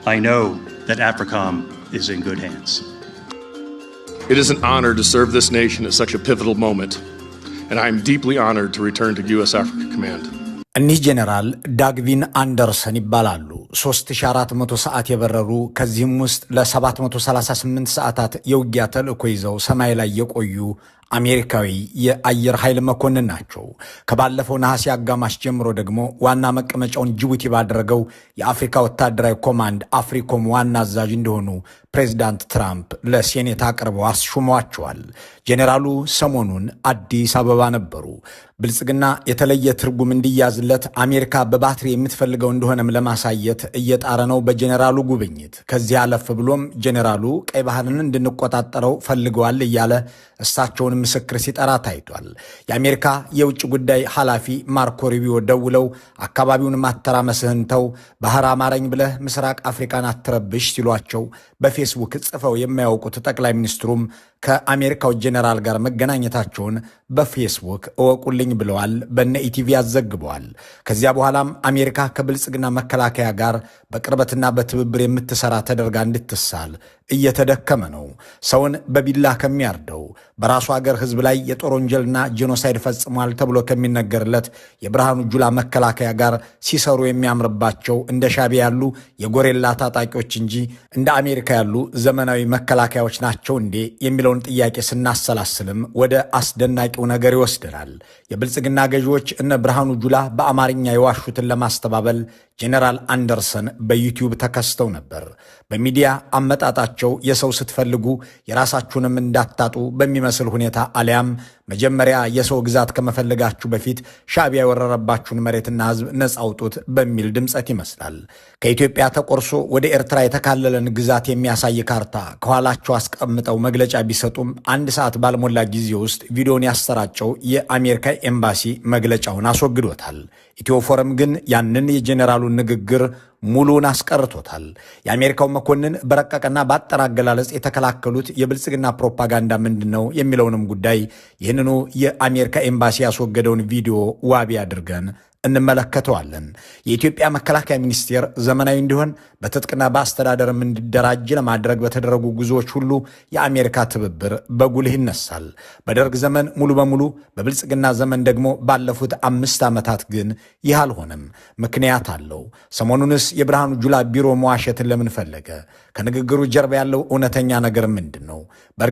I know that AFRICOM is in good hands. It is an honor to serve this nation at such a pivotal moment, and I am deeply honored to return to U.S. Africa Command. እኒህ ጄኔራል ዳግቪን አንደርሰን ይባላሉ። 3400 ሰዓት የበረሩ ከዚህም ውስጥ ለ738 ሰዓታት የውጊያ ተልእኮ ይዘው ሰማይ ላይ የቆዩ አሜሪካዊ የአየር ኃይል መኮንን ናቸው። ከባለፈው ነሐሴ አጋማሽ ጀምሮ ደግሞ ዋና መቀመጫውን ጅቡቲ ባደረገው የአፍሪካ ወታደራዊ ኮማንድ አፍሪኮም ዋና አዛዥ እንደሆኑ ፕሬዚዳንት ትራምፕ ለሴኔት አቅርበው አስሹመዋቸዋል። ጄኔራሉ ሰሞኑን አዲስ አበባ ነበሩ። ብልጽግና የተለየ ትርጉም እንዲያዝለት አሜሪካ በባትሪ የምትፈልገው እንደሆነም ለማሳየት እየጣረ ነው በጄኔራሉ ጉብኝት። ከዚህ አለፍ ብሎም ጄኔራሉ ቀይ ባህርን እንድንቆጣጠረው ፈልገዋል እያለ እሳቸውን ምስክር ሲጠራ ታይቷል። የአሜሪካ የውጭ ጉዳይ ኃላፊ ማርኮ ሩቢዮ ደውለው አካባቢውን ማተራመስህን ተው፣ ባህር አማረኝ ብለህ ምስራቅ አፍሪካን አትረብሽ ሲሏቸው በፌስቡክ ጽፈው የማያውቁት ጠቅላይ ሚኒስትሩም ከአሜሪካው ጄኔራል ጋር መገናኘታቸውን በፌስቡክ እወቁልኝ ብለዋል። በነ ኢቲቪ አዘግበዋል። ከዚያ በኋላም አሜሪካ ከብልጽግና መከላከያ ጋር በቅርበትና በትብብር የምትሰራ ተደርጋ እንድትሳል እየተደከመ ነው። ሰውን በቢላ ከሚያርደው በራሱ ሀገር ሕዝብ ላይ የጦር ወንጀልና ጄኖሳይድ ፈጽሟል ተብሎ ከሚነገርለት የብርሃኑ ጁላ መከላከያ ጋር ሲሰሩ የሚያምርባቸው እንደ ሻዕቢያ ያሉ የጎሬላ ታጣቂዎች እንጂ እንደ አሜሪካ ያሉ ዘመናዊ መከላከያዎች ናቸው እንዴ የሚለውን ጥያቄ ስናሰላስልም ወደ አስደናቂው ነገር ይወስደናል። የብልጽግና ገዢዎች እነ ብርሃኑ ጁላ በአማርኛ የዋሹትን ለማስተባበል ጄኔራል አንደርሰን በዩቲዩብ ተከስተው ነበር። በሚዲያ አመጣጣቸው የሰው ስትፈልጉ የራሳችሁንም እንዳታጡ በሚመስል ሁኔታ አሊያም መጀመሪያ የሰው ግዛት ከመፈለጋችሁ በፊት ሻዕቢያ የወረረባችሁን መሬትና ሕዝብ ነጻ አውጡት በሚል ድምጸት ይመስላል። ከኢትዮጵያ ተቆርሶ ወደ ኤርትራ የተካለለን ግዛት የሚያሳይ ካርታ ከኋላቸው አስቀምጠው መግለጫ ቢሰጡም 1 ሰዓት ባልሞላ ጊዜ ውስጥ ቪዲዮን ያሰራጨው የአሜሪካ ኤምባሲ መግለጫውን አስወግዶታል። ኢትዮፎረም ግን ያንን የጄኔራሉን ንግግር ሙሉን አስቀርቶታል። የአሜሪካው መኮንን በረቀቀና በአጠር አገላለጽ የተከላከሉት የብልጽግና ፕሮፓጋንዳ ምንድነው የሚለውንም ጉዳይ ይህንኑ የአሜሪካ ኤምባሲ ያስወገደውን ቪዲዮ ዋቢ አድርገን እንመለከተዋለን። የኢትዮጵያ መከላከያ ሚኒስቴር ዘመናዊ እንዲሆን በትጥቅና በአስተዳደርም እንዲደራጅ ለማድረግ በተደረጉ ጉዞዎች ሁሉ የአሜሪካ ትብብር በጉልህ ይነሳል። በደርግ ዘመን ሙሉ በሙሉ፣ በብልጽግና ዘመን ደግሞ ባለፉት 5 ዓመታት ግን ይህ አልሆነም። ምክንያት አለው። ሰሞኑንስ የብርሃኑ ጁላ ቢሮ መዋሸትን ለምን ፈለገ? ከንግግሩ ጀርባ ያለው እውነተኛ ነገር ምንድን ነው?